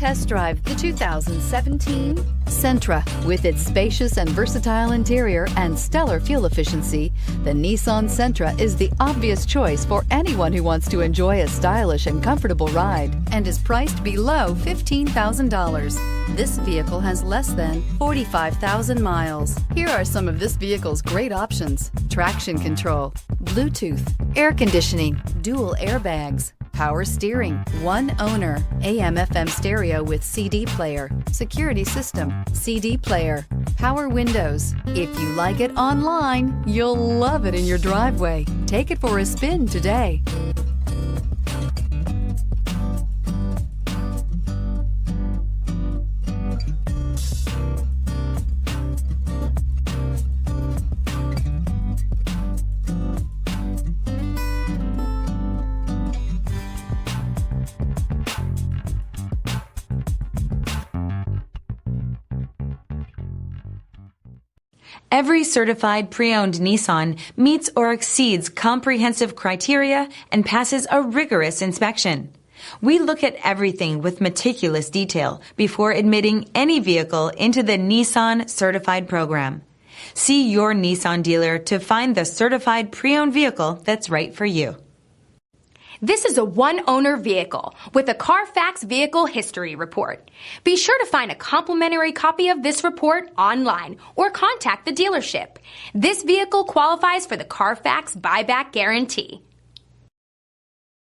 test drive the 2017 Sentra. With its spacious and versatile interior and stellar fuel efficiency, the Nissan Sentra is the obvious choice for anyone who wants to enjoy a stylish and comfortable ride and is priced below $15,000. This vehicle has less than 45,000 miles. Here are some of this vehicle's great options: traction control, Bluetooth, air conditioning, dual airbags, power steering, one owner, AM/FM stereo with CD player, security system, CD player, power windows. If you like it online, you'll love it in your driveway. Take it for a spin today. Every certified pre-owned Nissan meets or exceeds comprehensive criteria and passes a rigorous inspection. We look at everything with meticulous detail before admitting any vehicle into the Nissan Certified Program. See your Nissan dealer to find the certified pre-owned vehicle that's right for you. This is a one-owner vehicle with a CARFAX Vehicle History Report. Be sure to find a complimentary copy of this report online or contact the dealership. This vehicle qualifies for the CARFAX Buyback Guarantee.